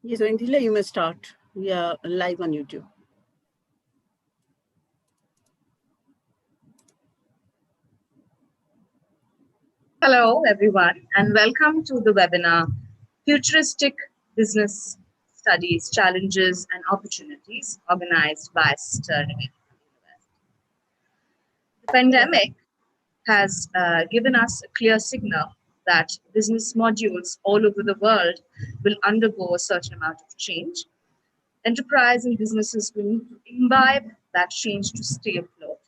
Yes, Vendila, you may start. We are live on YouTube. Hello, everyone, and welcome to the webinar, Futuristic Business Studies, Challenges and Opportunities, organized by Stagflation. The pandemic has given us a clear signal that business modules all over the world will undergo a certain amount of change. Enterprise and businesses will need to imbibe that change to stay afloat.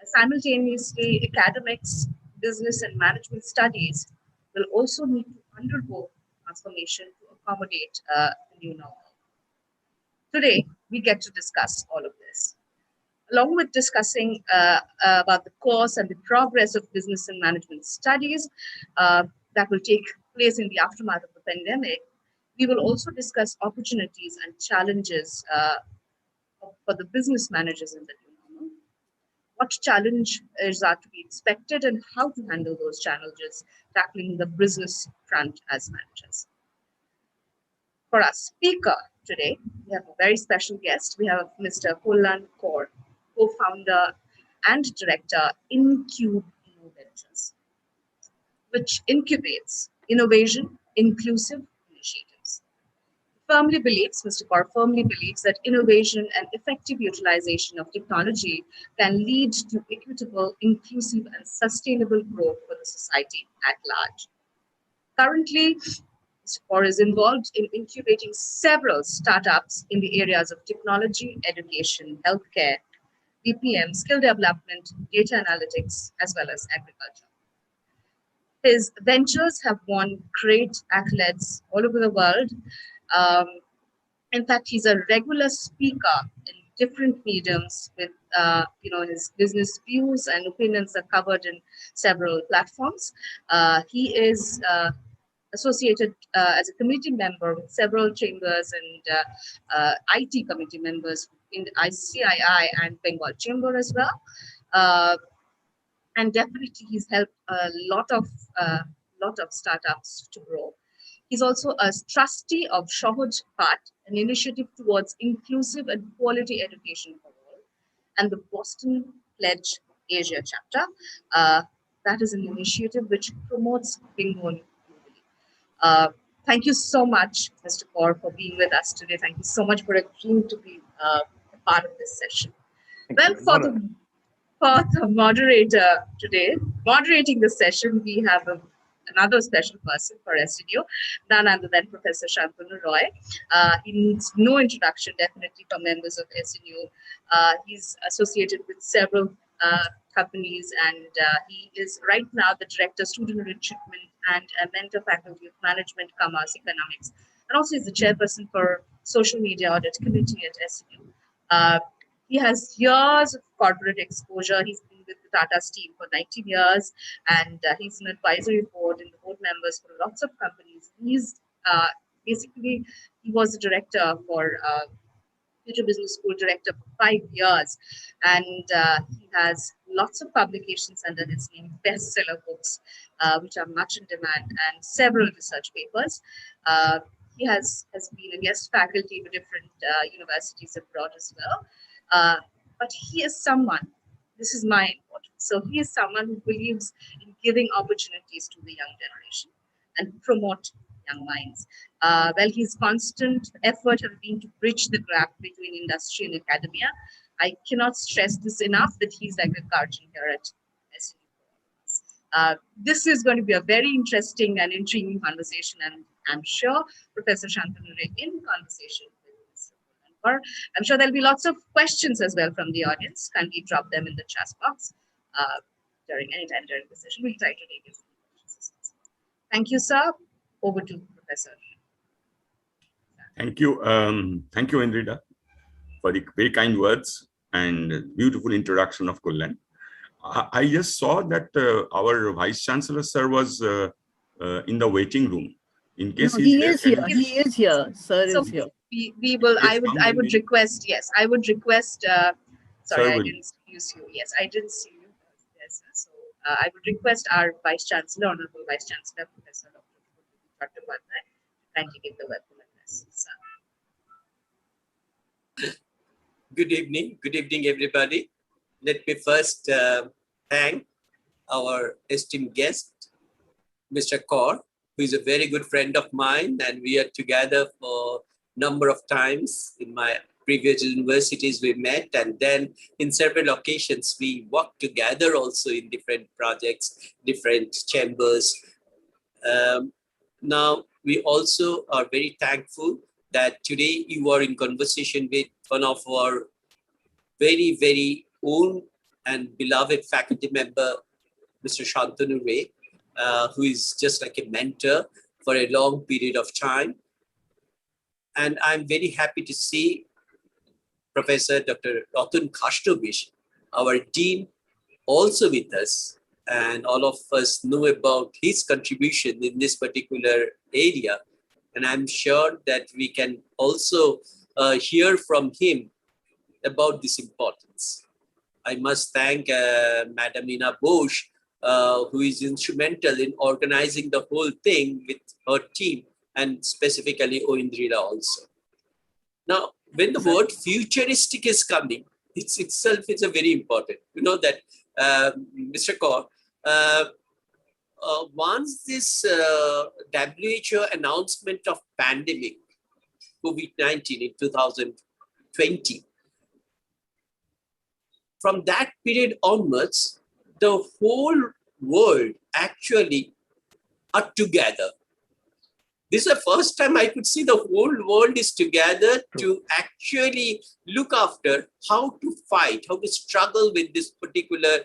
Simultaneously, academics, business, and management studies will also need to undergo transformation to accommodate the new normal. Today, we get to discuss all of this. Along with discussing about the course and the progress of business and management studies that will take place in the aftermath of the pandemic, we will also discuss opportunities and challenges for the business managers in the new normal. What challenges are to be expected and how to handle those challenges, tackling the business front as managers. For our speaker today, we have a very special guest. We have Mr. Kullan Kaur, co-founder and director Incube Innovators, which incubates innovation, inclusive initiatives. Mr. Kaur firmly believes that innovation and effective utilization of technology can lead to equitable, inclusive, and sustainable growth for the society at large. Currently, Mr. Kaur is involved in incubating several startups in the areas of technology, education, healthcare, BPM, skill development, data analytics, as well as agriculture. His ventures have won great accolades all over the world. In fact, he's a regular speaker in different mediums with, his business views and opinions are covered in several platforms. He is associated as a committee member with several chambers and IT committee members in the ICII and Bengal Chamber as well. And definitely he's helped a lot of startups to grow. He's also a trustee of Shohoj Path, an initiative towards inclusive and quality education for all, and the Boston Pledge Asia chapter. That is an initiative which promotes Bengal globally. Thank you so much, Mr. Kaur, for being with us today. Thank you so much for agreeing to be a part of this session. For the moderator today, moderating the session, we have another special person for SNU, none other than Professor Shantanu Roy. He needs no introduction, definitely, for members of SNU. He's associated with several companies, and he is right now the Director of Student Recruitment and a Mentor Faculty of Management, Commerce, Economics, and also is the Chairperson for Social Media Audit Committee at SNU. He has years of corporate exposure. He's been with the Tata's team for 19 years, and he's an advisory board and the board members for lots of companies. He's basically, he was the director for Future Business School director for 5 years, and he has lots of publications under his name, bestseller books, which are much in demand, and several research papers. He has been a guest faculty with different universities abroad as well. But he is someone, this is my importance. So he is someone who believes in giving opportunities to the young generation and promote young minds. His constant effort has been to bridge the gap between industry and academia. I cannot stress this enough that he's like a guardian here at SNU. This is going to be a very interesting and intriguing conversation, and I'm sure Professor Shantanu Roy in conversation with Mr. Kullan. I'm sure there'll be lots of questions as well from the audience. Kindly drop them in the chat box any time during the session. We'll try to take as many questions. Thank you, sir. Over to Professor. Thank you. Thank you, Indrida, for the very kind words and beautiful introduction of Kullan. I just saw that our Vice Chancellor, sir, was in the waiting room. In case he is here. He is here. Sir is here. We will. I would request. Yes, I would request. Sorry, I didn't use you. Yes, I didn't see you. Yes, so I would request our Vice Chancellor, Honorable Vice Chancellor, Professor Dr. Bhatnagar, kindly give the welcome address. Sir. Good evening. Good evening, everybody. Let me first thank our esteemed guest, Mr. Kaur, who is a very good friend of mine, and we are together for a number of times. In my previous universities, we met, and then in several occasions, we worked together also in different projects, different chambers. Now, we also are very thankful that today you are in conversation with one of our very, very own and beloved faculty member, Mr. Shantanu Ray, who is just like a mentor for a long period of time. And I'm very happy to see Professor Dr. Ratan Khashnovish, our dean, also with us. And all of us know about his contribution in this particular area. And I'm sure that we can also hear from him about this importance. I must thank Madam Ina Bosch, who is instrumental in organizing the whole thing with her team, and specifically Oindrila also. Now, when the word futuristic is coming, it's itself is a very important. You know that, Mr. Kaur, once this WHO announcement of pandemic, COVID-19 in 2020, from that period onwards, the whole world actually are together. This is the first time I could see the whole world is together to actually look after how to fight, how to struggle with this particular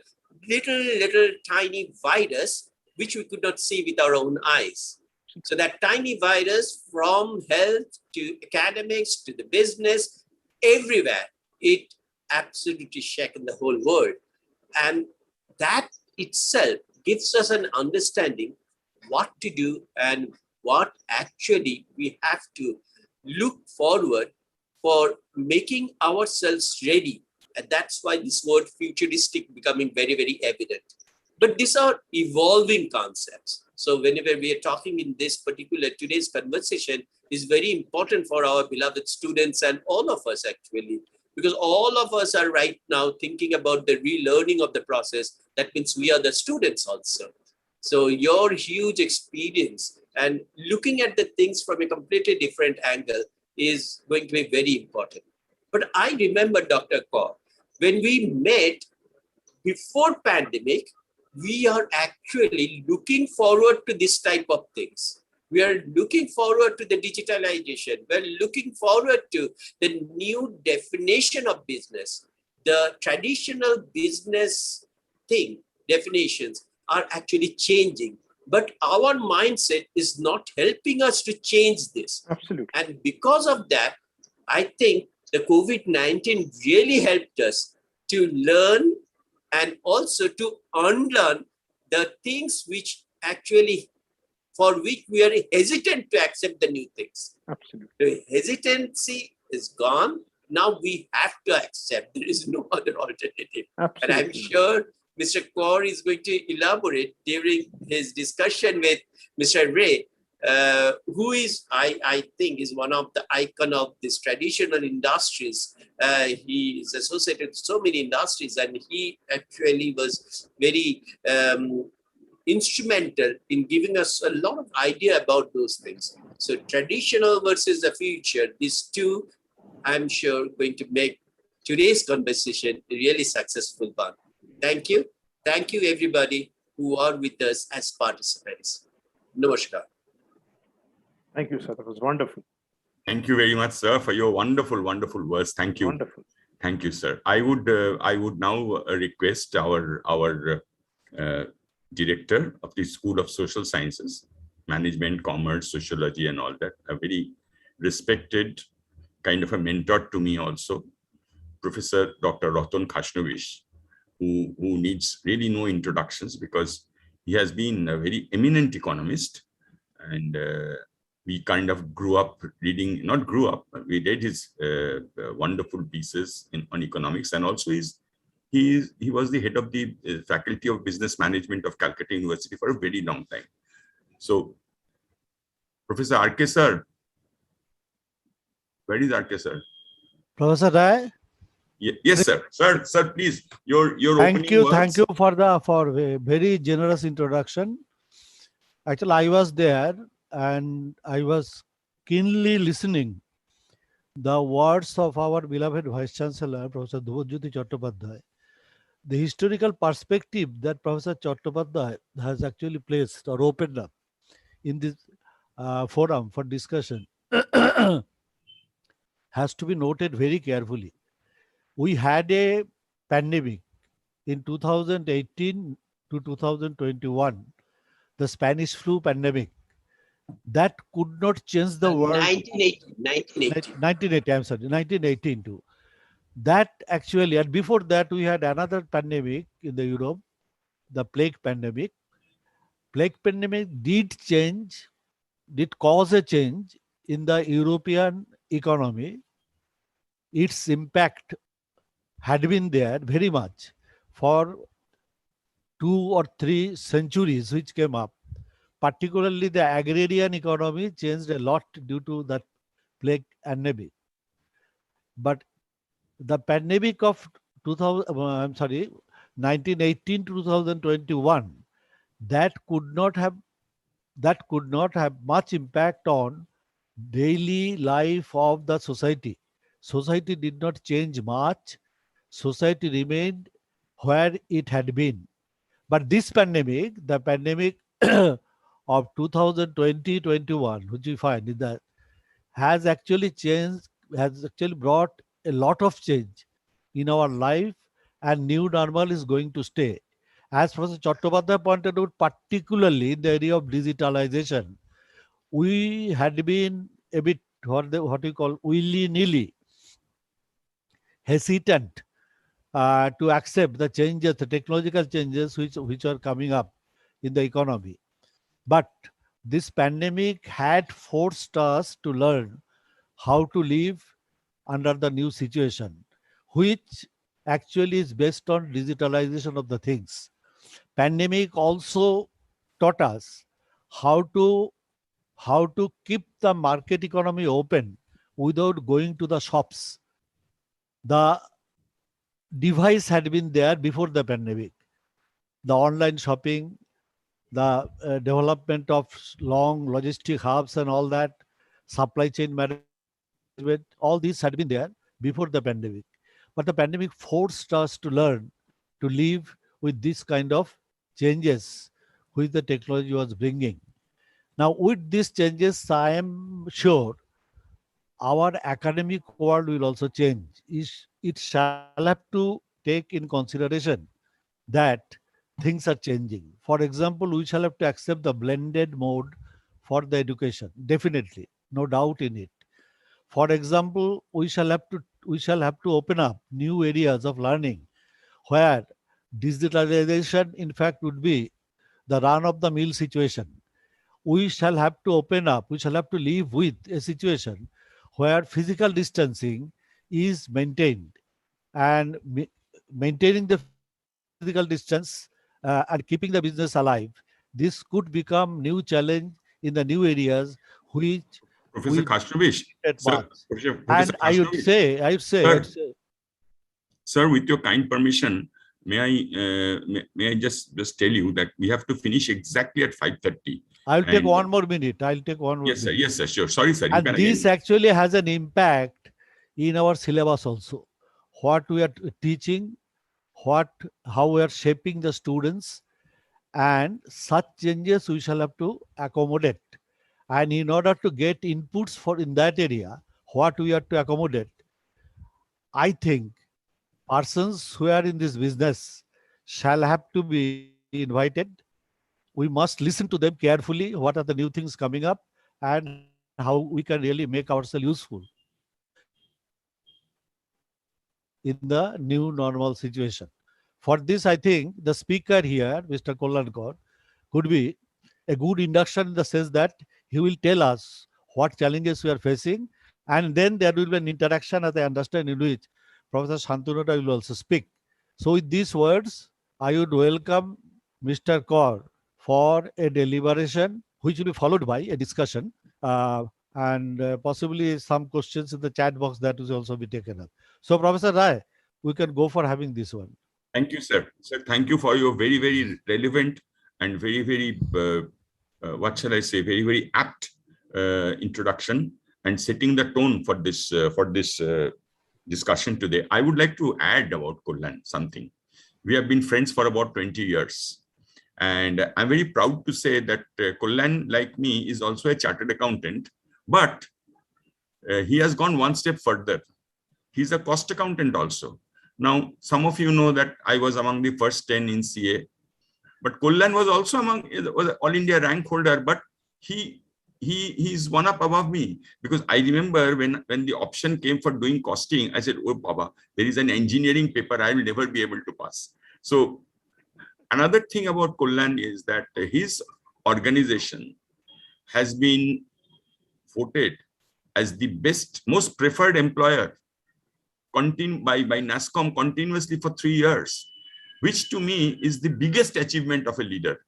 little tiny virus, which we could not see with our own eyes. So that tiny virus, from health to academics to the business, everywhere, it absolutely shaken the whole world. And that itself gives us an understanding what to do and what actually we have to look forward for making ourselves ready. And that's why this word futuristic becoming very, very evident. But these are evolving concepts. So whenever we are talking in this particular today's conversation is very important for our beloved students and all of us actually, because all of us are right now thinking about the relearning of the process. That means we are the students also. So your huge experience and looking at the things from a completely different angle is going to be very important. But I remember, Dr. Kaur, when we met before pandemic, we are actually looking forward to this type of things. We are looking forward to the digitalization. We're looking forward to the new definition of business. The traditional business definitions are actually changing. But our mindset is not helping us to change this. Absolutely. And because of that, I think the COVID-19 really helped us to learn and also to unlearn the things which actually, for which we are hesitant to accept the new things. Absolutely. The hesitancy is gone. Now we have to accept. There is no other alternative. Absolutely. And I'm sure Mr. Kaur is going to elaborate during his discussion with Mr. Ray, who is, I think, is one of the icon of these traditional industries. He is associated with so many industries, and he actually was very instrumental in giving us a lot of idea about those things. So traditional versus the future, these two, I'm sure, going to make today's conversation a really successful one. Thank you. Thank you, everybody who are with us as participants. Namaskar. Thank you, sir. That was wonderful. Thank you very much, sir, for your wonderful, wonderful words. Thank you. Wonderful. Thank you, sir. I would now request our director of the School of Social Sciences, Management, Commerce, Sociology, and all that, a very respected kind of a mentor to me also, Professor Dr. Ratan Khashnovish, who needs really no introductions because he has been a very eminent economist, and we kind of grew up reading, not grew up, we read his wonderful pieces on economics, and also he was the head of the Faculty of Business Management of Calcutta University for a very long time. So, Professor R.K. sir, where is R.K. sir? Professor Rai? Yes, sir. Sir, please, your Thank opening you. words. Thank you for a very generous introduction. Actually, I was there and I was keenly listening the words of our beloved Vice Chancellor, Professor Dhubajyoti Chattopadhyay. The historical perspective that Professor Chattopadhyay has actually placed or opened up in this forum for discussion has to be noted very carefully. We had a pandemic in 2018 to 2021, the Spanish flu pandemic, that could not change the world. 1980, I'm sorry, 1918 too. That actually, and before that, we had another pandemic in the Europe, the plague pandemic. Plague pandemic did cause a change in the European economy. Its impact had been there very much for 2 or 3 centuries which came up. Particularly the agrarian economy changed a lot due to that plague pandemic. But the pandemic of 1918 to 2021, that could not have much impact on daily life of the society. Society did not change much. Society remained where it had been. But this pandemic, the pandemic of 2020-21, which we find in that, has actually brought a lot of change in our life, and new normal is going to stay. As Professor Chattopadhyay pointed out, particularly in the area of digitalization, we had been a bit what we call willy-nilly hesitant to accept the changes, the technological changes which are coming up in the economy. But this pandemic had forced us to learn how to live under the new situation, which actually is based on digitalization of the things. Pandemic also taught us how to keep the market economy open without going to the shops. The device had been there before the pandemic. The online shopping, the development of long logistic hubs and all that, supply chain management, all these had been there before the pandemic. But the pandemic forced us to learn to live with this kind of changes which the technology was bringing. Now, with these changes, I am sure our academic world will also change. It shall have to take in consideration that things are changing. For example, we shall have to accept the blended mode for the education. Definitely, no doubt in it. For example, we shall have to open up new areas of learning where digitalization, in fact, would be the run of the mill situation. We shall have to open up, we shall have to live with a situation where physical distancing is maintained, and maintaining the physical distance and keeping the business alive. This could become new challenge in the new areas which Professor we Khashnavish, at sir, much. Professor And I would Khashnavish, say, sir, with your kind permission, may I just tell you that we have to finish exactly at 5:30. I'll take one more minute. Yes, sir. Yes, sir. Sure. Sorry, sir. You And can this again. actually has an impact in our syllabus also. What we are teaching, how we are shaping the students, and such changes we shall have to accommodate. And in order to get inputs for in that area, what we are to accommodate, I think persons who are in this business shall have to be invited. We must listen to them carefully. What are the new things coming up, and how we can really make ourselves useful in the new normal situation. For this, I think the speaker here, Mr. Kollankar, could be a good induction in the sense that he will tell us what challenges we are facing, and then there will be an interaction, as I understand, in which Professor Shantunata will also speak. So with these words, I would welcome Mr. Kaur for a deliberation, which will be followed by a discussion, and possibly some questions in the chat box that will also be taken up. So, Professor Rai, we can go for having this one. Thank you, sir. Sir, thank you for your very, very relevant and very, very, what shall I say, very, very apt introduction and setting the tone for this discussion today. I would like to add about Kullan something. We have been friends for about 20 years. And I'm very proud to say that Kullan, like me, is also a chartered accountant, but he has gone one step further. He's a cost accountant also. Now, some of you know that I was among the first 10 in CA, but Kullan was also was an All India rank holder, but he's one up above me, because I remember when the option came for doing costing, I said, oh, Baba, there is an engineering paper I will never be able to pass. So another thing about Kullan is that his organization has been voted as the best, most preferred employer by NASSCOM continuously for 3 years, which to me is the biggest achievement of a leader,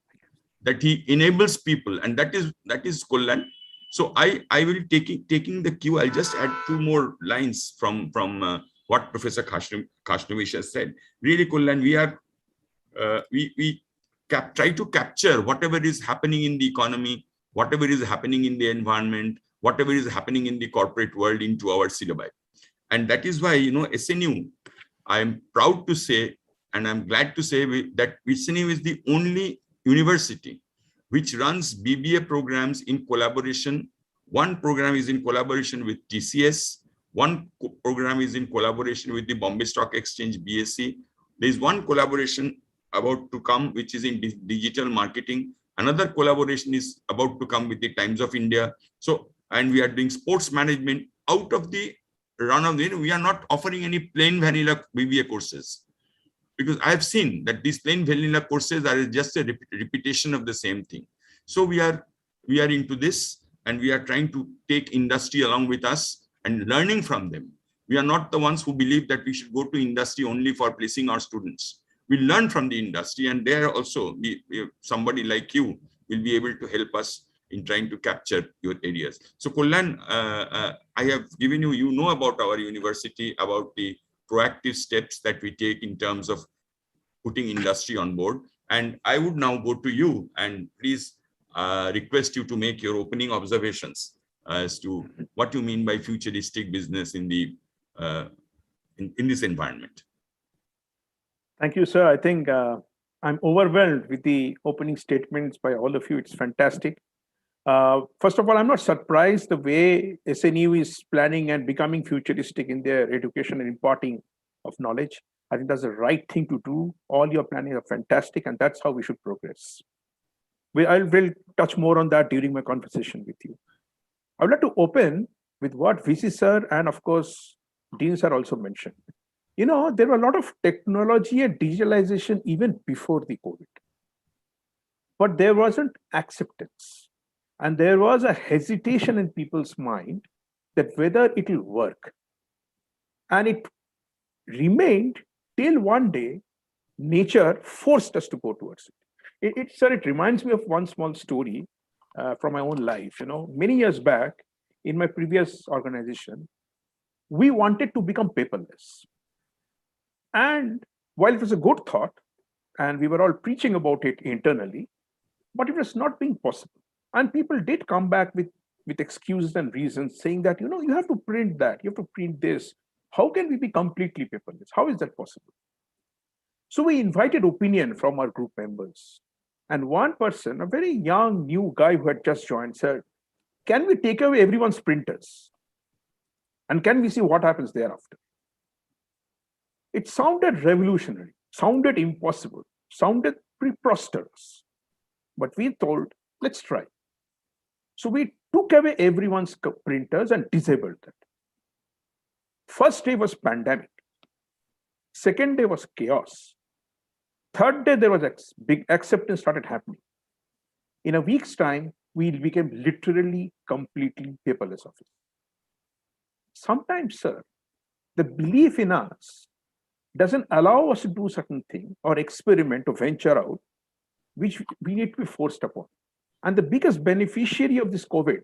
that he enables people, and that is Kullan. So I will taking the cue. I'll just add 2 more lines from what Professor Khashnavish has said. Really, Kullan, we try to capture whatever is happening in the economy, whatever is happening in the environment, whatever is happening in the corporate world into our syllabi. And that is why, SNU, I'm proud to say, and I'm glad to say that SNU is the only university which runs BBA programs in collaboration. One program is in collaboration with TCS. One program is in collaboration with the Bombay Stock Exchange, BSc. There is one collaboration about to come, which is in digital marketing. Another collaboration is about to come with the Times of India. So, and we are doing sports management out of the run of the, we are not offering any plain vanilla BBA courses, because I have seen that these plain vanilla courses are just a repetition of the same thing. So we are into this, and we are trying to take industry along with us and learning from them. We are not the ones who believe that we should go to industry only for placing our students. We learn from the industry, and there also somebody like you will be able to help us in trying to capture your areas. So Kullan, I have given you about our university, about the proactive steps that we take in terms of putting industry on board. And I would now go to you and please request you to make your opening observations as to what you mean by futuristic business in the in this environment. Thank you, sir. I think I'm overwhelmed with the opening statements by all of you. It's fantastic. First of all, I'm not surprised the way SNU is planning and becoming futuristic in their education and imparting of knowledge. I think that's the right thing to do. All your planning are fantastic, and that's how we should progress. I will touch more on that during my conversation with you. I would like to open with what VC sir and of course Dean sir also mentioned. There were a lot of technology and digitalization even before the COVID, but there wasn't acceptance. And there was a hesitation in people's mind that whether it will work. And it remained till one day, nature forced us to go towards it. Sir, it reminds me of one small story from my own life. Many years back in my previous organization, we wanted to become paperless. And while it was a good thought, and we were all preaching about it internally, but it was not being possible. And people did come back with excuses and reasons saying that, you have to print that, you have to print this. How can we be completely paperless? How is that possible? So we invited opinion from our group members. And one person, a very young, new guy who had just joined, said, can we take away everyone's printers? And can we see what happens thereafter? It sounded revolutionary, sounded impossible, sounded preposterous. But we thought, let's try. So we took away everyone's printers and disabled that. First day was pandemic. Second day was chaos. Third day, there was big acceptance started happening. In a week's time, we became literally completely paperless office. Sometimes, sir, the belief in us doesn't allow us to do certain thing or experiment or venture out, which we need to be forced upon. And the biggest beneficiary of this COVID,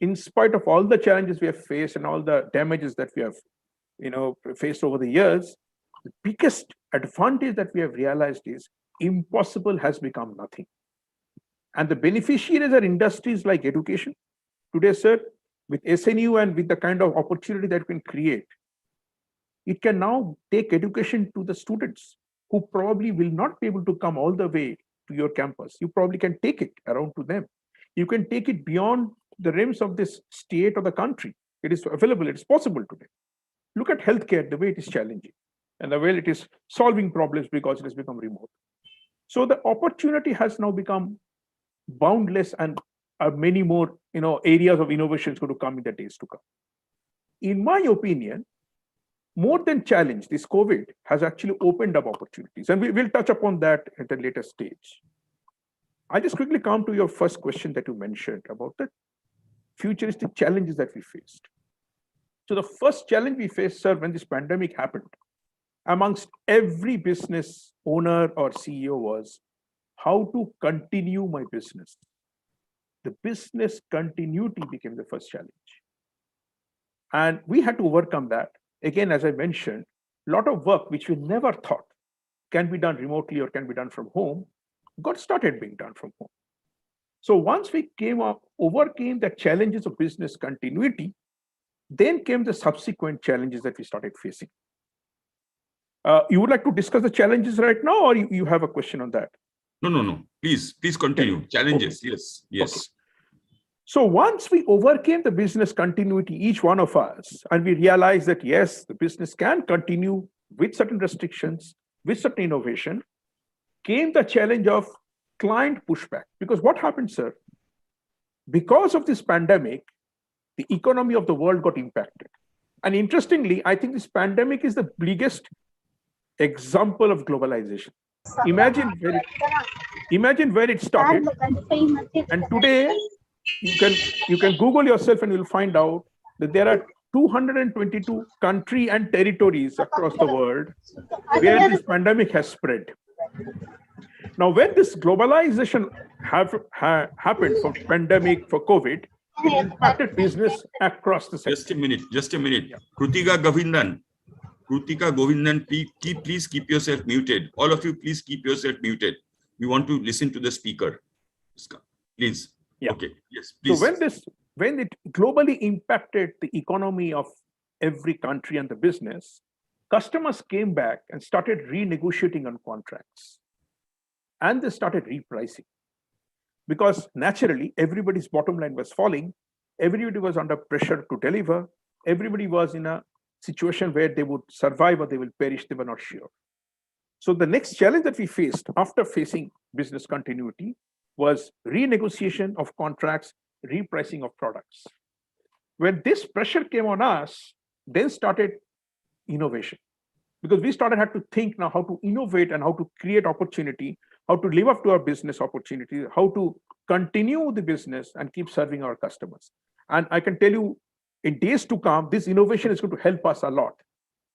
in spite of all the challenges we have faced and all the damages that we have, faced over the years, The biggest advantage that we have realized is impossible has become nothing. And the beneficiaries are industries like education. Today, sir, with SNU and with the kind of opportunity that we can create, it can now take education to the students who probably will not be able to come all the way to your campus. You probably can take it around to them. You can take it beyond the realms of this state or the country. It is available, it is possible today. Look at healthcare, the way it is challenging and the way it is solving problems because it has become remote. So the opportunity has now become boundless, and many more areas of innovation is going to come in the days to come. In my opinion, more than challenge, this COVID has actually opened up opportunities, and we will touch upon that at a later stage. I just quickly come to your first question that you mentioned about the futuristic challenges that we faced. So the first challenge we faced, sir, when this pandemic happened, amongst every business owner or CEO was how to continue my business. The business continuity became the first challenge. And we had to overcome that. Again, as I mentioned, a lot of work which we never thought can be done remotely or can be done from home, got started being done from home. So once we overcame the challenges of business continuity, then came the subsequent challenges that we started facing. You would like to discuss the challenges right now, or you have a question on that? No. Please continue. Okay. Challenges, okay. Yes. Okay. So once we overcame the business continuity, each one of us, and we realized that, yes, the business can continue with certain restrictions, with certain innovation, came the challenge of client pushback. Because what happened, sir? Because of this pandemic, the economy of the world got impacted. And interestingly, I think this pandemic is the biggest example of globalization. Imagine where it started. And today, you can Google yourself and you'll find out that there are 222 countries and territories across the world where this pandemic has spread. Now, when this globalization happened for pandemic, for COVID, it impacted business across the sector. Just a minute. Yeah. Krutika Govindan, please keep yourself muted. All of you, please keep yourself muted. We want to listen to the speaker. Please. Yeah. Okay. Yes, please. So when it globally impacted the economy of every country and the business, customers came back and started renegotiating on contracts. And they started repricing. Because naturally, everybody's bottom line was falling. Everybody was under pressure to deliver. Everybody was in a situation where they would survive or they will perish, they were not sure. So the next challenge that we faced after facing business continuity was renegotiation of contracts, repricing of products. When this pressure came on us, then started innovation. Because we had to think now how to innovate and how to create opportunity, how to live up to our business opportunity, how to continue the business and keep serving our customers. And I can tell you, in days to come, this innovation is going to help us a lot,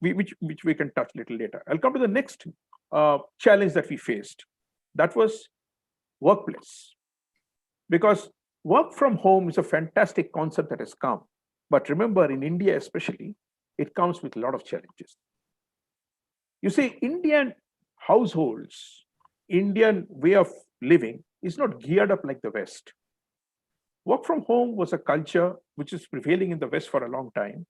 which we can touch a little later. I'll come to the next challenge that we faced. That was workplace. Because work from home is a fantastic concept that has come. But remember, in India especially, it comes with a lot of challenges. You see, Indian households, Indian way of living is not geared up like the West. Work from home was a culture which is prevailing in the West for a long time.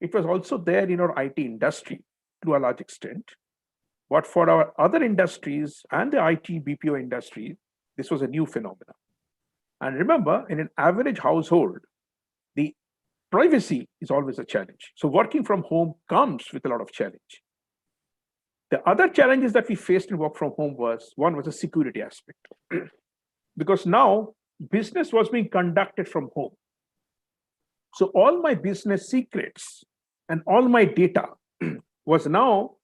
It was also there in our IT industry to a large extent. But for our other industries and the IT BPO industry, this was a new phenomenon. And remember, in an average household, the privacy is always a challenge. So working from home comes with a lot of challenge. The other challenges that we faced in work from home was a security aspect. Because now business was being conducted from home. So all my business secrets and all my data was now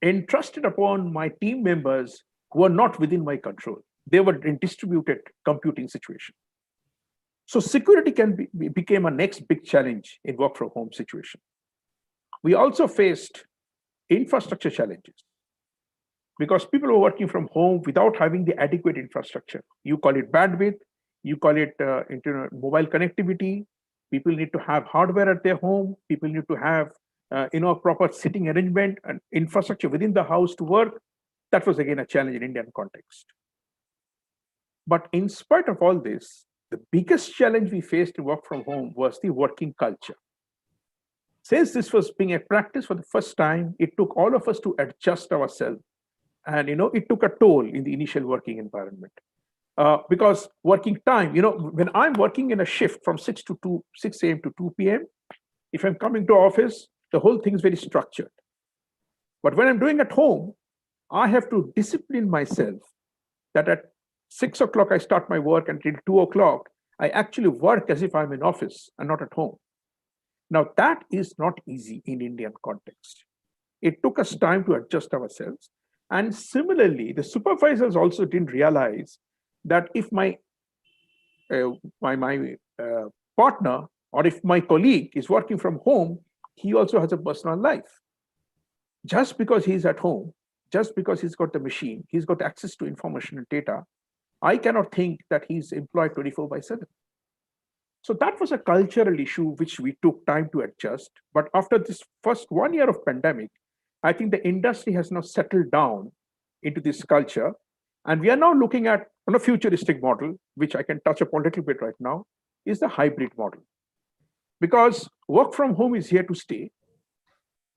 entrusted upon my team members who are not within my control. They were in distributed computing situation. So security became a next big challenge in work from home situation. We also faced infrastructure challenges because people were working from home without having the adequate infrastructure. You call it bandwidth, you call it internet, mobile connectivity. People need to have hardware at their home. People need to have proper sitting arrangement and infrastructure within the house to work. That was again a challenge in Indian context. But in spite of all this, the biggest challenge we faced in work from home was the working culture. Since this was being a practice for the first time, it took all of us to adjust ourselves. And it took a toll in the initial working environment. Because working time, when I'm working in a shift from 6 a.m. to 2 p.m., if I'm coming to office, the whole thing is very structured. But when I'm doing at home, I have to discipline myself that at 6 o'clock I start my work until 2 o'clock, I actually work as if I'm in office and not at home. Now that is not easy in Indian context. It took us time to adjust ourselves. And similarly, the supervisors also didn't realize that if my partner or if my colleague is working from home, he also has a personal life. Just because he's at home, just because he's got the machine, he's got access to information and data, I cannot think that he's employed 24/7. So that was a cultural issue which we took time to adjust. But after this first 1 year of pandemic, I think the industry has now settled down into this culture. And we are now looking at a futuristic model, which I can touch upon a little bit right now, is the hybrid model. Because work from home is here to stay.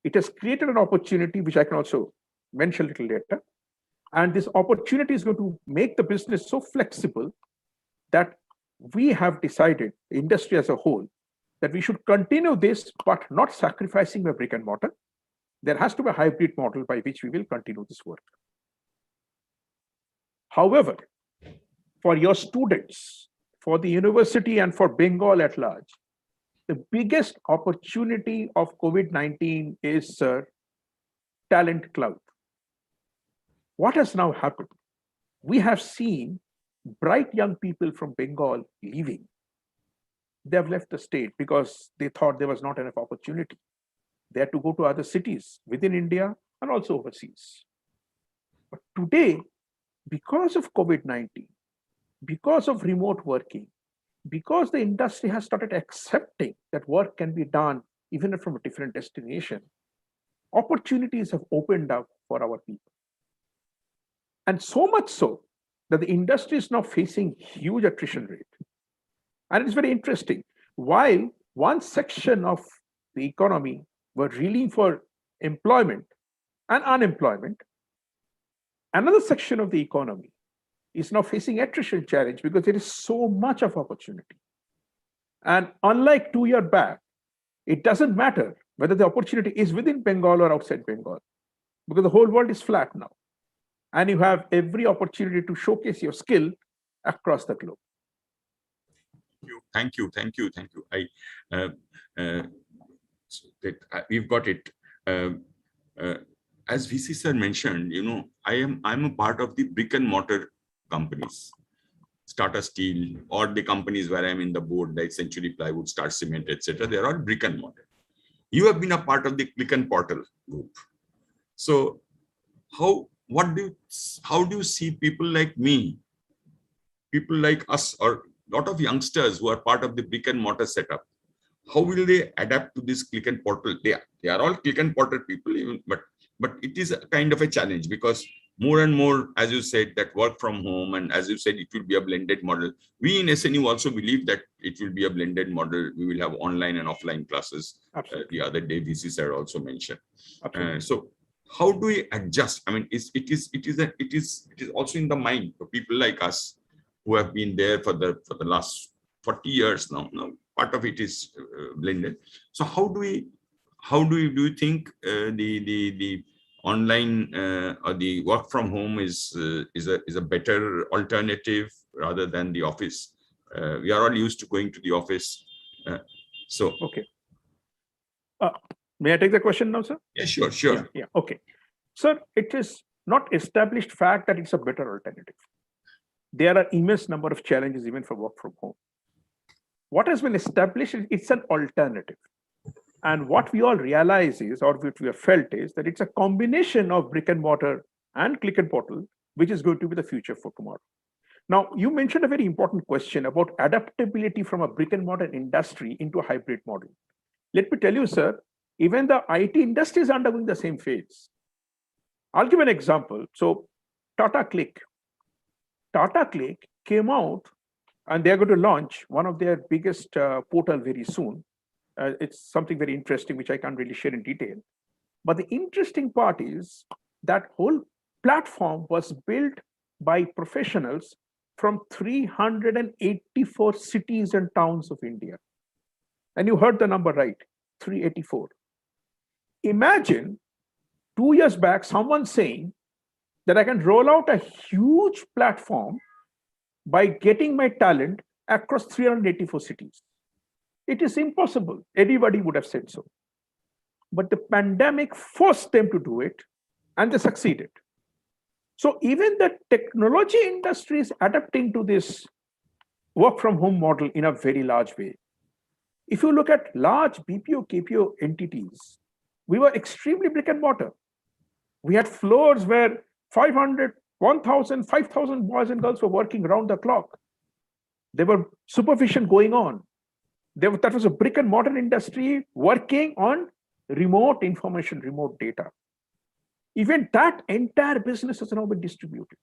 It has created an opportunity, which I can also mention a little later. And this opportunity is going to make the business so flexible that we have decided, the industry as a whole, that we should continue this, but not sacrificing the brick and mortar. There has to be a hybrid model by which we will continue this work. However, for your students, for the university and for Bengal at large, the biggest opportunity of COVID-19 is, sir, talent cloud. What has now happened? We have seen bright young people from Bengal leaving. They have left the state because they thought there was not enough opportunity. They had to go to other cities within India and also overseas. But today, because of COVID-19, because of remote working, because the industry has started accepting that work can be done even from a different destination, opportunities have opened up for our people. And so much so that the industry is now facing huge attrition rate. And it's very interesting. While one section of the economy were reeling for employment and unemployment, another section of the economy is now facing attrition challenge because there is so much of opportunity. And unlike 2 years back, it doesn't matter whether the opportunity is within Bengal or outside Bengal, because the whole world is flat now. And you have every opportunity to showcase your skill across the globe. Thank you. We've got it. As VC sir mentioned, I'm a part of the brick and mortar companies, Tata Steel, or the companies where I'm in the board, like Century Plywood, Star Cement, etc. They're all brick and mortar. You have been a part of the click and portal group. So how do you see people like me, people like us, or a lot of youngsters who are part of the brick and mortar setup? How will they adapt to this click and portal? They are all click and portal people, but it is a kind of a challenge because more and more, as you said, that work from home, and as you said, it will be a blended model. We in SNU also believe that it will be a blended model. We will have online and offline classes. The other day, VC sir also mentioned. So how do we adjust? I mean, it is also in the mind for people like us who have been there for the last 40 years now. Now part of it is blended. So how do you think the online or the work from home is a better alternative rather than the office? We are all used to going to the office. Okay. May I take the question now, sir? Yeah, sure. Yeah. Okay. Sir, it is not established fact that it's a better alternative. There are immense number of challenges even for work from home. What has been established is it's an alternative. And what we all realize is, or what we have felt is, that it's a combination of brick and mortar and click and portal, which is going to be the future for tomorrow. Now, you mentioned a very important question about adaptability from a brick and mortar industry into a hybrid model. Let me tell you, sir, Even the IT industry is undergoing the same phase. I'll give an example. So Tata Click came out and they're going to launch one of their biggest portal very soon. It's something very interesting, which I can't really share in detail. But the interesting part is that whole platform was built by professionals from 384 cities and towns of India. And you heard the number right, 384. Imagine 2 years back, someone saying that I can roll out a huge platform by getting my talent across 384 cities. It is impossible. Everybody would have said so. But the pandemic forced them to do it, and they succeeded. So even the technology industry is adapting to this work from home model in a very large way. If you look at large BPO, KPO entities, we were extremely brick and mortar. We had floors where 500, 1,000, 5,000 boys and girls were working around the clock. There were supervision going on. That was a brick and mortar industry working on remote information, remote data. Even that entire business has now been distributed.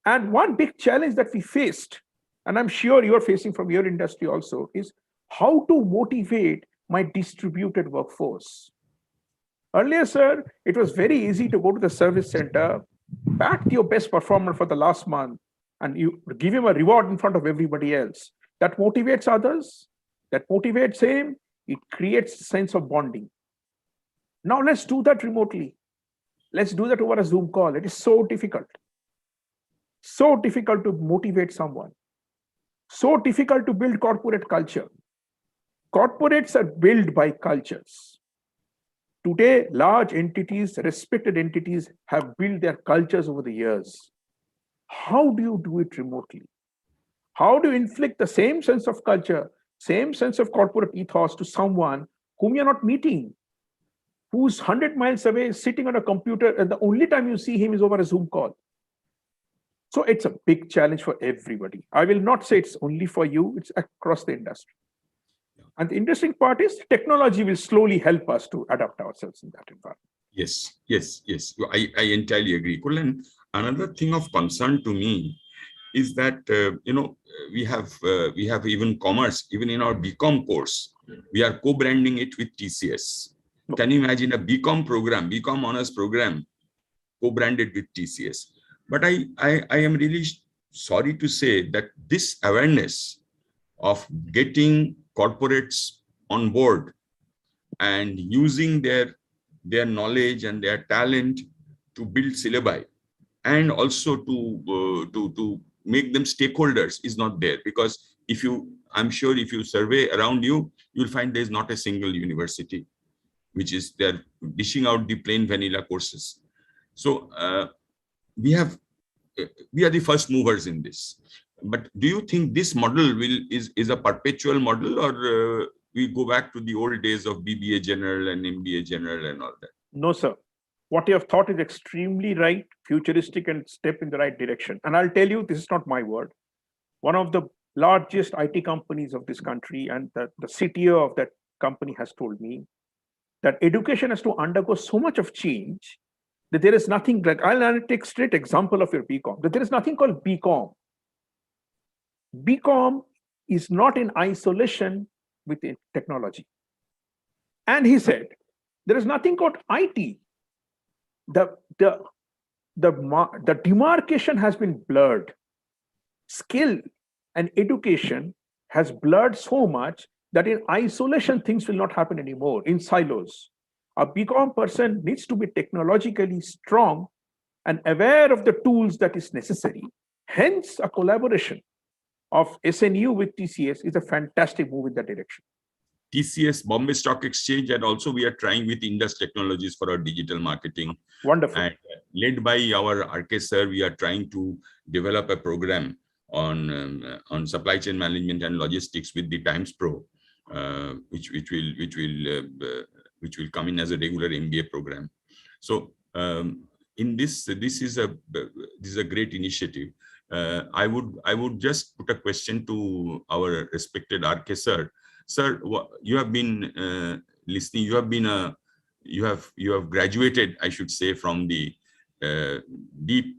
And one big challenge that we faced, and I'm sure you're facing from your industry also, is how to motivate my distributed workforce. Earlier, sir, it was very easy to go to the service center, back your best performer for the last month, and you give him a reward in front of everybody else. That motivates others, that motivates him, it creates a sense of bonding. Now let's do that remotely. Let's do that over a Zoom call. It is so difficult. So difficult to motivate someone. So difficult to build corporate culture. Corporates are built by cultures. Today, large entities, respected entities have built their cultures over the years. How do you do it remotely? How do you inflict the same sense of culture, same sense of corporate ethos to someone whom you're not meeting, who's 100 miles away, sitting on a computer, and the only time you see him is over a Zoom call? So it's a big challenge for everybody. I will not say it's only for you, it's across the industry. And the interesting part is technology will slowly help us to adapt ourselves in that environment. Yes. I entirely agree. Kullan, another thing of concern to me is that, we have even commerce, even in our BCom course, we are co-branding it with TCS. Can you imagine a BCom honors program, co-branded with TCS? But I am really sorry to say that this awareness of getting corporates on board and using their knowledge and their talent to build syllabi and also to make them stakeholders is not there. Because I'm sure if you survey around you, you'll find there's not a single university which is they're dishing out the plain vanilla courses. So we are the first movers in this. But do you think this model is a perpetual model, or we go back to the old days of BBA General and MBA General and all that? No, sir. What you have thought is extremely right, futuristic, and step in the right direction. And I'll tell you, this is not my word. One of the largest IT companies of this country and the CTO of that company has told me that education has to undergo so much of change that there is nothing like, I'll take straight example of your BCom, that there is nothing called BCom. BCom is not in isolation with technology. And he said, there is nothing called IT. The demarcation has been blurred. Skill and education has blurred so much that in isolation, things will not happen anymore in silos. A BCom person needs to be technologically strong and aware of the tools that is necessary. Hence, a collaboration of SNU with TCS is a fantastic move in that direction. TCS, Bombay Stock Exchange, and also we are trying with Indus Technologies for our digital marketing. Wonderful. And led by our RK sir, we are trying to develop a program on supply chain management and logistics with the Times Pro, which will come in as a regular MBA program. So in this is a great initiative. I would just put a question to our respected RK sir. Sir, you have been listening, you have been you have graduated, I should say, from the deep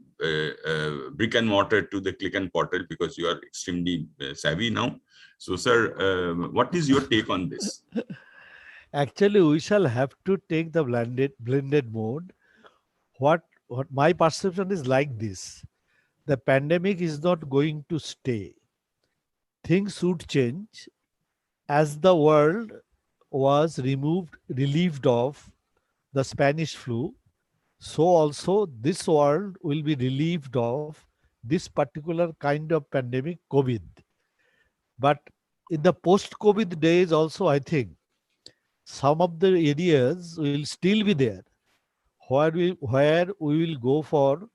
brick and mortar to the click and portal, because you are extremely savvy now. So, sir, what is your take on this? Actually, we shall have to take the blended mode. What my perception is like this: the pandemic is not going to stay. Things would change as the world was relieved of the Spanish flu. So also this world will be relieved of this particular kind of pandemic, COVID. But in the post-COVID days also, I think some of the areas will still be there where we will go for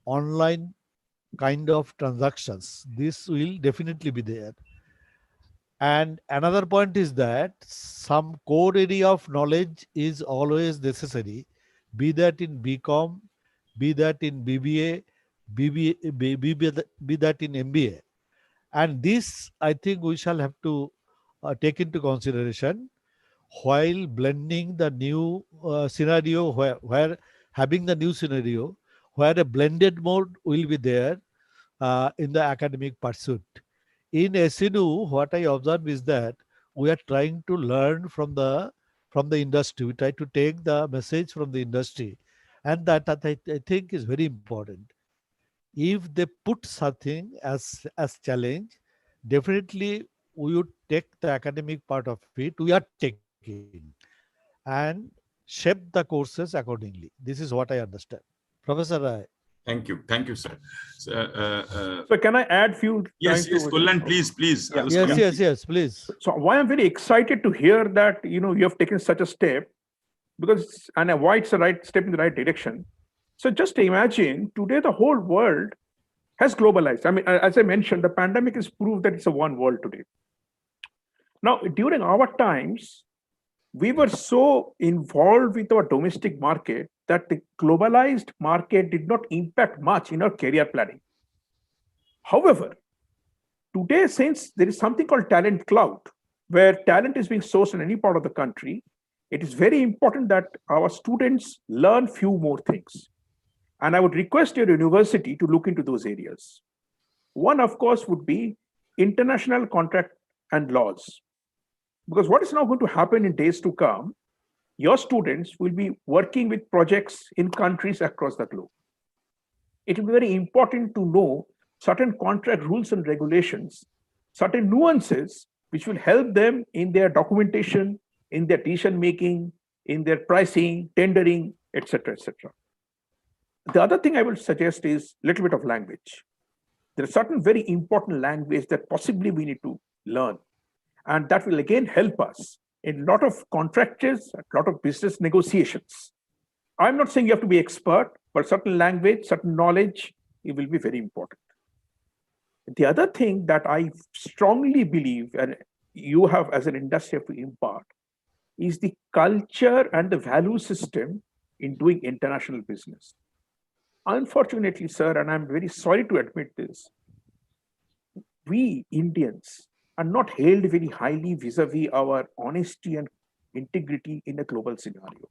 online kind of transactions. This will definitely be there. And another point is that some core area of knowledge is always necessary, be that in BCom, be that in BBA, be that in MBA. And this, I think, we shall have to take into consideration while blending the new scenario, where having the new scenario, where a blended mode will be there in the academic pursuit. In SNU, what I observe is that we are trying to learn from the industry. We try to take the message from the industry, and that I think is very important. If they put something as challenge, definitely we would take the academic part of it. We are taking and shape the courses accordingly. This is what I understand. Professor Rai. Thank you, sir. So, So can I add few? yes, Kullan, please. Yeah. Yes, please. So why I'm very excited to hear that you have taken such a step, because and why it's the right step in the right direction. So just imagine today the whole world has globalized. I mean, as I mentioned, the pandemic has proved that it's a one world today. Now, during our times, we were so involved with our domestic market that the globalized market did not impact much in our career planning. However, today, since there is something called talent cloud, where talent is being sourced in any part of the country, it is very important that our students learn few more things. And I would request your university to look into those areas. One, of course, would be international contract and laws. Because what is now going to happen in days to come, your students will be working with projects in countries across the globe. It will be very important to know certain contract rules and regulations, certain nuances, which will help them in their documentation, in their decision making, in their pricing, tendering, etc., etc. The other thing I will suggest is a little bit of language. There are certain very important language that possibly we need to learn. And that will again help us in a lot of contractors, a lot of business negotiations. I'm not saying you have to be expert, but certain language, certain knowledge, it will be very important. The other thing that I strongly believe, and you have as an industry have to impart, is the culture and the value system in doing international business. Unfortunately, sir, and I'm very sorry to admit this, we Indians are not held very highly vis-a-vis our honesty and integrity in a global scenario.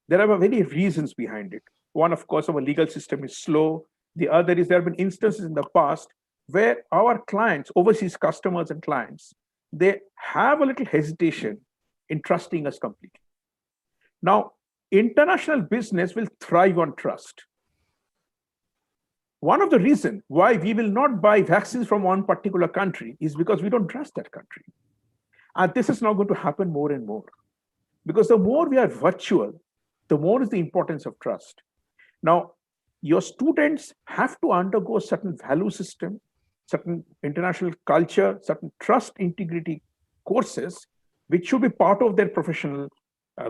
There are many reasons behind it. One, of course, our legal system is slow. The other is there have been instances in the past where our clients, overseas customers and clients, they have a little hesitation in trusting us completely. Now, international business will thrive on trust. One of the reasons why we will not buy vaccines from one particular country is because we don't trust that country. And this is now going to happen more and more. Because the more we are virtual, the more is the importance of trust. Now, your students have to undergo certain value system, certain international culture, certain trust integrity courses, which should be part of their professional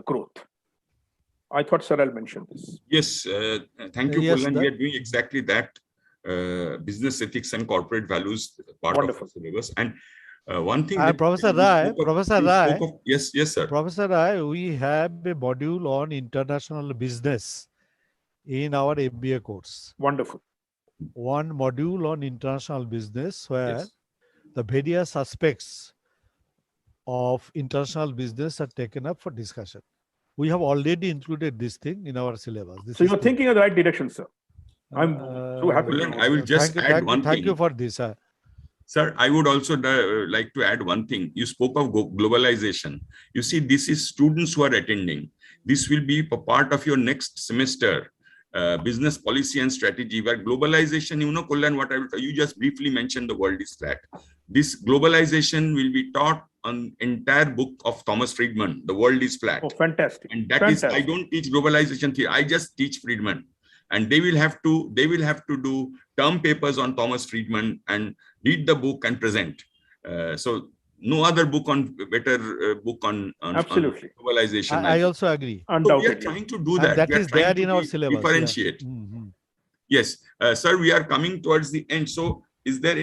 growth. I thought Sir I'll mention this. Yes, thank you, Yes, Kullan. We are doing exactly that. Business ethics and corporate values part Wonderful. of the syllabus. And one thing, Professor Rai, yes, sir. Professor Rai, we have a module on international business in our MBA course. Wonderful. One module on international business where Yes. the various aspects of international business are taken up for discussion. We have already included this thing in our syllabus. This So is you're clear. thinking of the right direction, sir. I'm so happy. Kullan, I will just add one Thank you thing. for this. Sir, I would also like to add one thing. You spoke of globalization. You see, this is students who are attending. This will be a part of your next semester, business policy and strategy, where globalization, Kullan, what you just briefly mentioned, the world is flat. This globalization will be taught on entire book of Thomas Friedman, The World is Flat. Oh, fantastic. And that fantastic. is, I don't teach globalization theory. I just teach Friedman. And they will have to do term papers on Thomas Friedman and read the book and present. So no other book on better book on Absolutely. globalization. I also agree. So we are Undoubtedly. trying to do And that. that We are is trying there to in our syllabus. differentiate. Yes, sir, we are coming towards the end. So is there,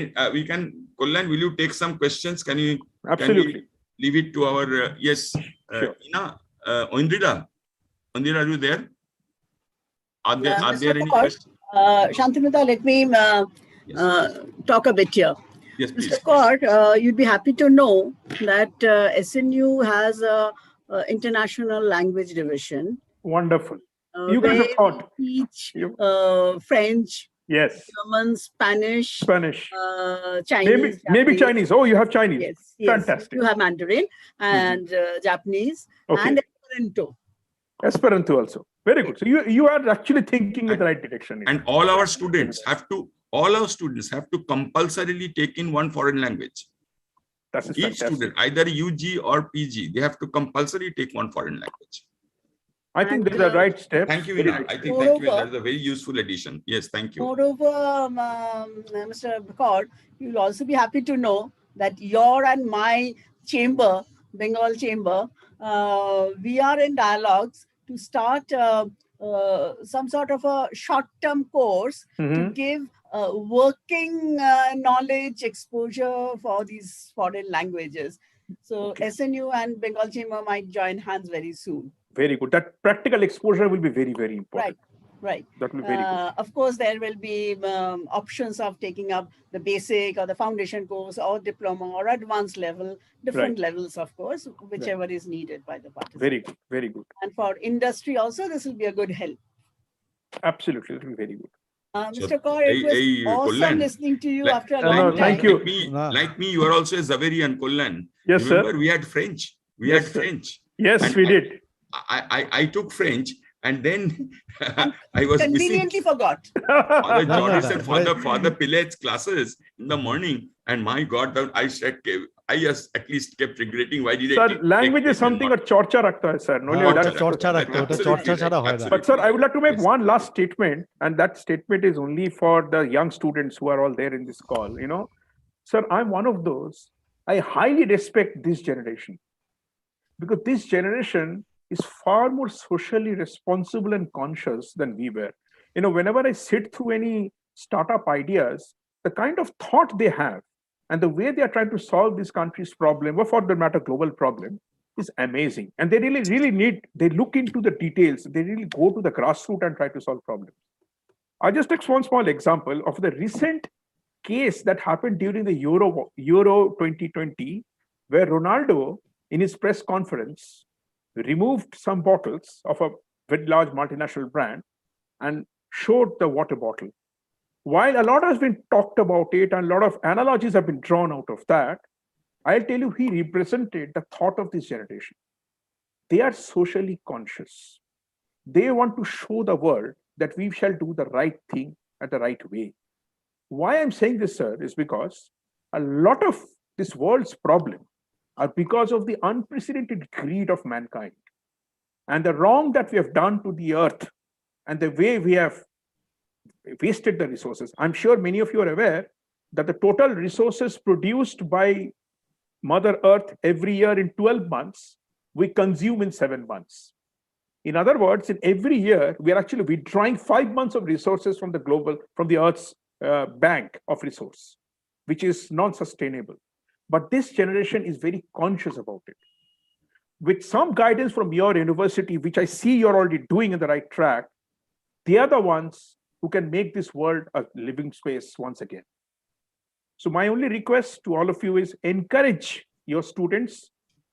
Kullan, will you take some questions? Can we leave it to our, yes, Sure. Ina, Indira, are you there? Are there Mr. any Kaur, questions? Shantinata, let me talk a bit here. Yes, please. Mr. Kaur, you'd be happy to know that SNU has a international language division. Wonderful. You guys have taught. Teach French, Yes. German, Spanish, Maybe Chinese. Japanese. Chinese. Oh, you have Chinese. Yes, yes. Fantastic. You have Mandarin and Japanese and Esperanto. Esperanto also. Very good. So you are actually thinking in the right direction. And all our students have to compulsorily take in one foreign language. That's Each fantastic. student, either UG or PG, they have to compulsorily take one foreign language. I think there's a right step. Thank you, Ina. I think thank you. That's a very useful addition. Yes, thank you. Moreover, Mr. Kaur, you'll also be happy to know that your and my chamber, Bengal chamber, we are in dialogues to start some sort of a short-term course to give working knowledge exposure for these foreign languages. So SNU and Bengal chamber might join hands very soon. Very good. That practical exposure will be very, very important. Right. That will be very good. Of course, there will be options of taking up the basic or the foundation course or diploma or advanced level, different levels, of course, whichever is needed by the participants. Very good. Very good. And for industry also, this will be a good help. Absolutely. It will be very good. Mr. Kaur, it was awesome listening to you after a long time. Thank you. Like me, you are also a Zaverian, Kullan. Yes, Remember, sir. we had French. We had French. Yes, and we did. I took French, and then I was conveniently forgot. Father Jordan said, Father Pilet's classes in the morning, and my God, I said, I just at least kept regretting why did I Sir, language is something a chorcha rakta hai, sir. But sir, I would like to make one last statement, and that statement is only for the young students who are all there in this call. Sir, I'm one of those. I highly respect this generation because this generation is far more socially responsible and conscious than we were. Whenever I sit through any startup ideas, the kind of thought they have and the way they are trying to solve this country's problem, or for the matter, global problem, is amazing. And they really they look into the details. They really go to the grassroots and try to solve problems. I'll just take one small example of the recent case that happened during the Euro 2020, where Ronaldo, in his press conference, removed some bottles of a very large multinational brand and showed the water bottle. While a lot has been talked about it and a lot of analogies have been drawn out of that, I'll tell you, he represented the thought of this generation. They are socially conscious. They want to show the world that we shall do the right thing at the right way. Why I'm saying this, sir, is because a lot of this world's problem are because of the unprecedented greed of mankind and the wrong that we have done to the earth and the way we have wasted the resources. I'm sure many of you are aware that the total resources produced by Mother Earth every year in 12 months, we consume in 7 months. In other words, in every year, we are actually withdrawing 5 months of resources from the Earth's bank of resource, which is non-sustainable. But this generation is very conscious about it. With some guidance from your university, which I see you're already doing in the right track, they are the ones who can make this world a living space once again. So my only request to all of you is encourage your students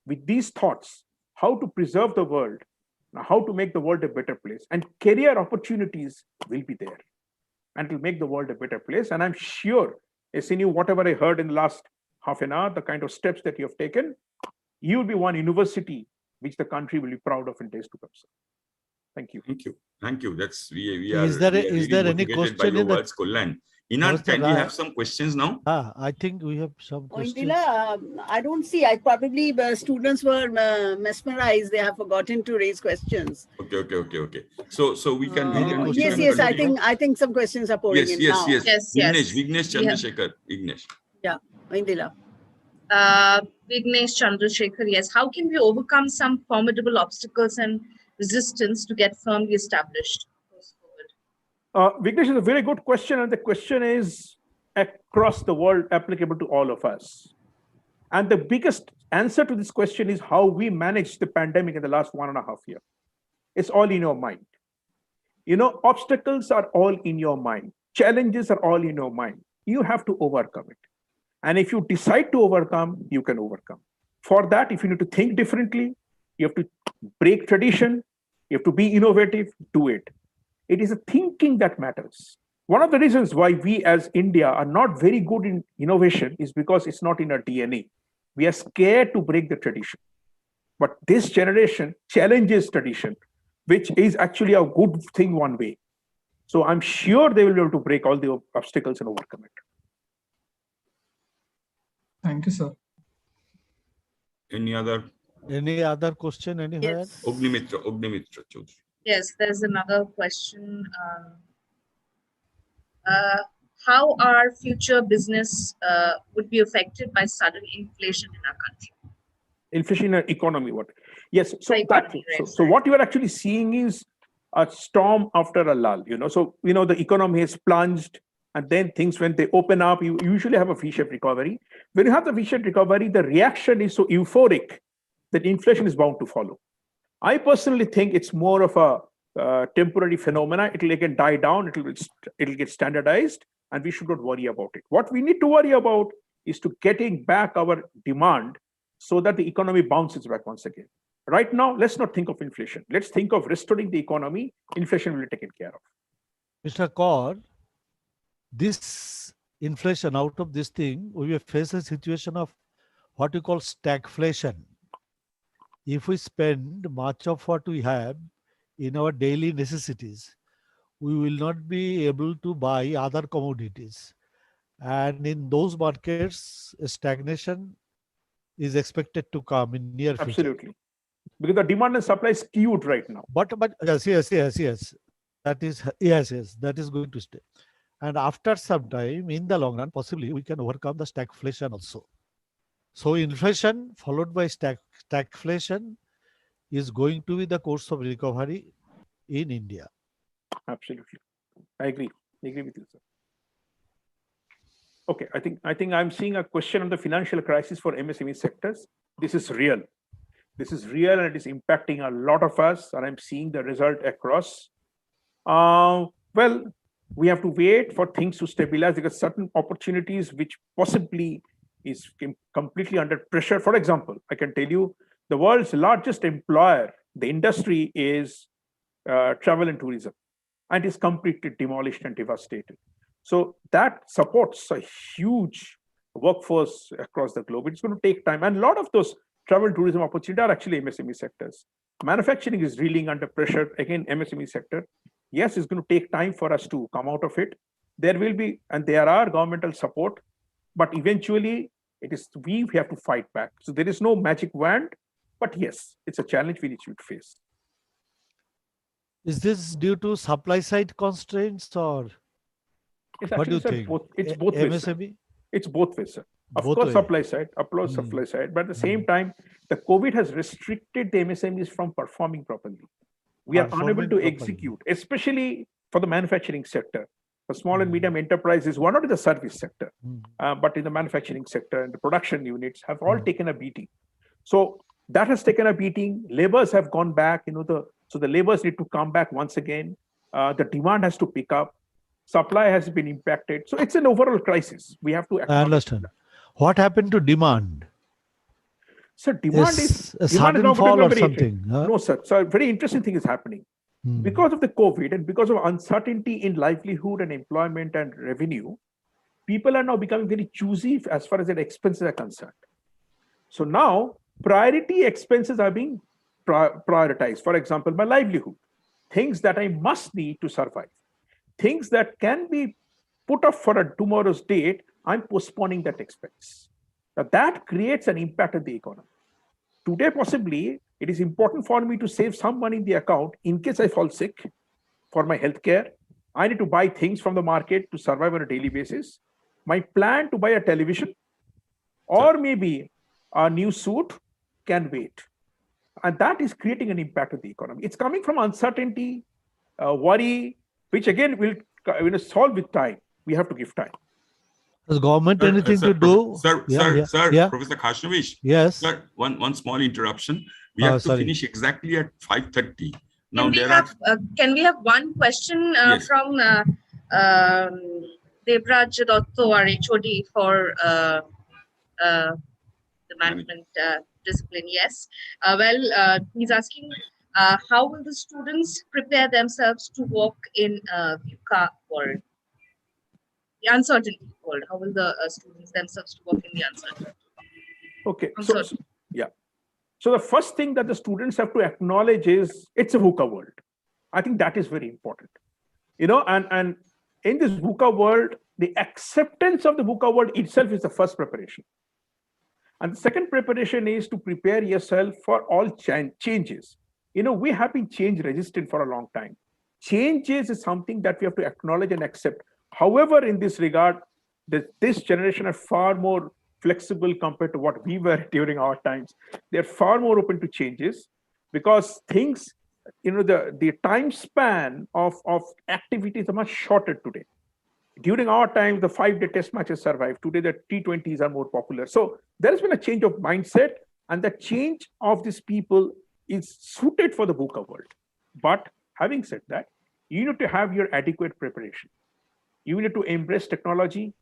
with these thoughts, how to preserve the world, how to make the world a better place, and career opportunities will be there, and will make the world a better place. And I'm sure, SNU, whatever I heard in the last half an hour, the kind of steps that you have taken, you will be one university which the country will be proud of in days to come. Sir. Thank you. Thank you. Thank you. That's we Is are there really any motivated by question your in the words, Kullan. Ina, What's the can we ra- have some questions now? I think we have some questions. Indila, I don't see. I probably students were mesmerized. They have forgotten to raise questions. Okay. So we can Any question Yes. continue. I think some questions are pouring in now. Yes, Vignesh We have- Chandrasekhar. Vignesh. Yeah, Indila. Vignesh Chandrasekhar, yes. How can we overcome some formidable obstacles and resistance to get firmly established post-COVID? Vignesh, is a very good question, and the question is across the world applicable to all of us. And the biggest answer to this question is how we managed the pandemic in the last 1.5 years. It's all in your mind. Obstacles are all in your mind. Challenges are all in your mind. You have to overcome it. And if you decide to overcome, you can overcome. For that, if you need to think differently, you have to break tradition, you have to be innovative, do it. It is a thinking that matters. One of the reasons why we as India are not very good in innovation is because it's not in our DNA. We are scared to break the tradition. But this generation challenges tradition, which is actually a good thing one way. So I'm sure they will be able to break all the obstacles and overcome it. Thank you, sir. Any other? Question anywhere? Yes. Ognimitra Chaudhary. Yes, there's another question. How our future business would be affected by sudden inflation in our country? Inflation in our economy, what? Yes. So Economy, right, so what you are actually seeing is a storm after a lull. So the economy has plunged, and then things, when they open up, you usually have a V-shaped recovery. When you have the V-shaped recovery, the reaction is so euphoric that inflation is bound to follow. I personally think it's more of a temporary phenomena. It'll again die down. It'll get standardized, and we should not worry about it. What we need to worry about is to getting back our demand so that the economy bounces back once again. Right now, let's not think of inflation. Let's think of restoring the economy. Inflation will be taken care of. Mr. Kaur, this inflation, out of this thing, we will face a situation of what you call stagflation. If we spend much of what we have in our daily necessities, we will not be able to buy other commodities. And in those markets, stagnation is expected to come in near future. Absolutely. Because the demand and supply is skewed right now. But yes. That is going to stay. And after some time, in the long run, possibly we can overcome the stagflation also. So inflation followed by stagflation is going to be the course of recovery in India. Absolutely. I agree with you, sir. Okay, I think I'm seeing a question on the financial crisis for MSME sectors. This is real. And it is impacting a lot of us, and I'm seeing the result across. Well, we have to wait for things to stabilize, because certain opportunities which possibly is completely under pressure. For example, I can tell you the world's largest employer, the industry is travel and tourism, and is completely demolished and devastated. So that supports a huge workforce across the globe. It's going to take time. And a lot of those travel and tourism opportunities are actually MSME sectors. Manufacturing is reeling under pressure, again, MSME sector. Yes, it's going to take time for us to come out of it. There will be, and there are governmental support, but eventually we have to fight back. So there is no magic wand, but yes, it's a challenge we need to face. Is this due to supply side constraints, or what do you think? It's both ways. MSME? It's both ways, sir. Of Both course, ways. supply side, but at the same time, the COVID has restricted the MSMEs from performing properly. We are unable to execute, especially for the manufacturing sector. For small and medium enterprises, not in the service sector, but in the manufacturing sector, and the production units have all taken a beating. So that has taken a beating. Labors have gone back. So the labors need to come back once again. The demand has to pick up. Supply has been impacted. So it's an overall crisis. We have to. I understand. What happened to demand? So demand Yes, a is sudden now fall becoming or very something. Huh? No, sir. So a very interesting thing is happening. Because of the COVID and because of uncertainty in livelihood and employment and revenue, people are now becoming very choosy as far as their expenses are concerned. So now priority expenses are being prioritized. For example, my livelihood, things that I must need to survive, things that can be put off for a tomorrow's date, I'm postponing that expense. Now that creates an impact on the economy. Today, possibly, it is important for me to save some money in the account in case I fall sick for my healthcare. I need to buy things from the market to survive on a daily basis. My plan to buy a television or maybe a new suit can wait. And that is creating an impact on the economy. It's coming from uncertainty, worry, which again will solve with time. We have to give time. Has government anything to do? Sir, Professor Khashnavish. Yes. Sir, one small interruption. We have to finish exactly at 5:30. Now Can we have one question Yes. from Devraj Dotto, our HOD for the management discipline? Yes. He's asking, how will the students prepare themselves to walk in VUCA world? The uncertainty world. How will the students themselves to work in the uncertainty? Okay. So the first thing that the students have to acknowledge is it's a VUCA world. I think that is very important. And in this VUCA world, the acceptance of the VUCA world itself is the first preparation. And the second preparation is to prepare yourself for all changes. We have been change resistant for a long time. Changes is something that we have to acknowledge and accept. However, in this regard, this generation are far more flexible compared to what we were during our times. They're far more open to changes because things, the time span of activities are much shorter today. During our time, the 5-day test matches survived. Today, the T20s are more popular. So there has been a change of mindset, and the change of these people is suited for the VUCA world. But having said that, you need to have your adequate preparation. You need to embrace technology,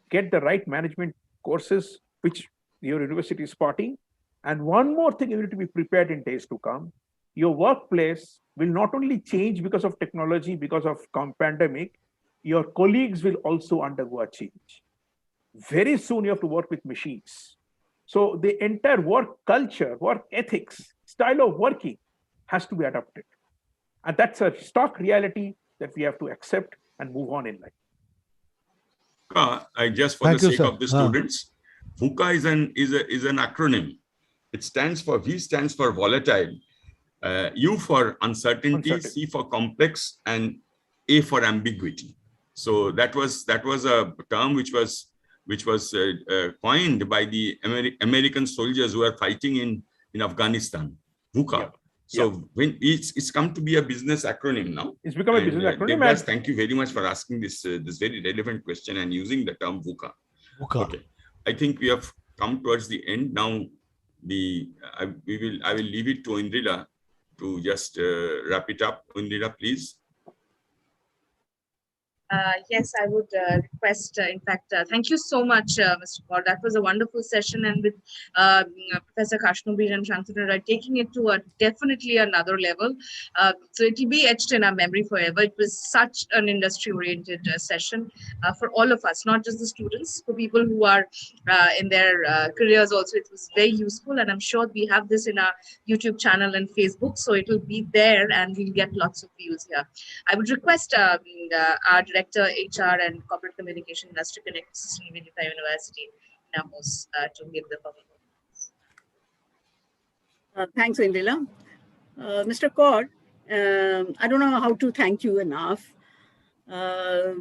get the right management courses, which your university is spotting. And one more thing, you need to be prepared in days to come. Your workplace will not only change because of technology, because of pandemic, your colleagues will also undergo a change. Very soon, you have to work with machines. So the entire work culture, work ethics, style of working has to be adopted. And that's a stark reality that we have to accept and move on in life. Just for the sake of the students, VUCA is an acronym. It stands for V stands for volatile, U for uncertainty, C for complex, and A for ambiguity. So that was a term which was coined by the American soldiers who were fighting in Afghanistan. VUCA. Yeah. So when it's come to be a business acronym now. It's become a business acronym. Devdas, thank you very much for asking this very relevant question and using the term VUCA. Okay, I think we have come towards the end now. I will leave it to Indrila to just wrap it up. Indrila, please. Yes, I would request, in fact, thank you so much, Mr. Kaur. That was a wonderful session, and with Professor Khashnavish and Shantanu taking it to definitely another level. So it will be etched in our memory forever. It was such an industry-oriented session for all of us, not just the students, for people who are in their careers also. It was very useful, and I'm sure we have this in our YouTube channel and Facebook, so it will be there, and we'll get lots of views here. I would request our Director, HR and Corporate Communication Industry Connect Srinivadita University, Namos, to give the public. Thanks, Indrila. Mr. Kaur, I don't know how to thank you enough.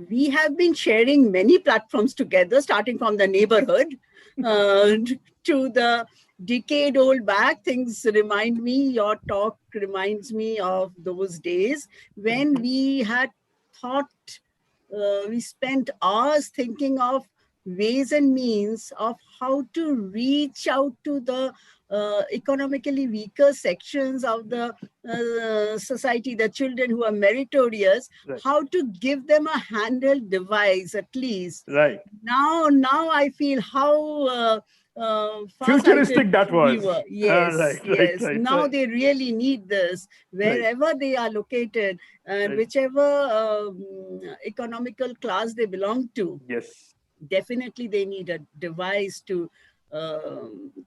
We have been sharing many platforms together, starting from the neighborhood to the decade-old back. Things remind me, your talk reminds me of those days when we had thought, we spent hours thinking of ways and means of how to reach out to the economically weaker sections of the society, the children who are meritorious, how to give them a handheld device at least. Right. Now I feel how Futuristic that was. viewer. Yes, Right, yes. right, Now right. they really need this wherever they are located and Right. whichever economical class they belong to. Yes. Definitely, they need a device to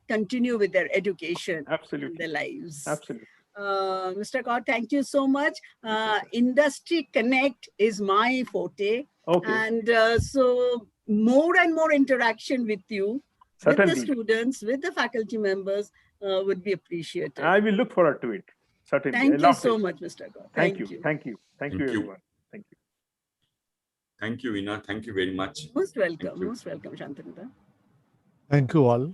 continue with their education and Absolutely. their lives. Absolutely. Mr. Kaur, thank you so much. Industry Connect is my forte. Okay. And so more and more interaction with you, with the Certainly. students, with the faculty members would be appreciated. I will look forward to it. Certainly. Thank I you loved so it. much, Mr. Kaur. Thank you. Thank you. Thank you, Thank you. everyone. Thank you. Thank you, Veena. Thank you very much. Most Thank welcome. you. Most welcome, Shantanita. Thank you all.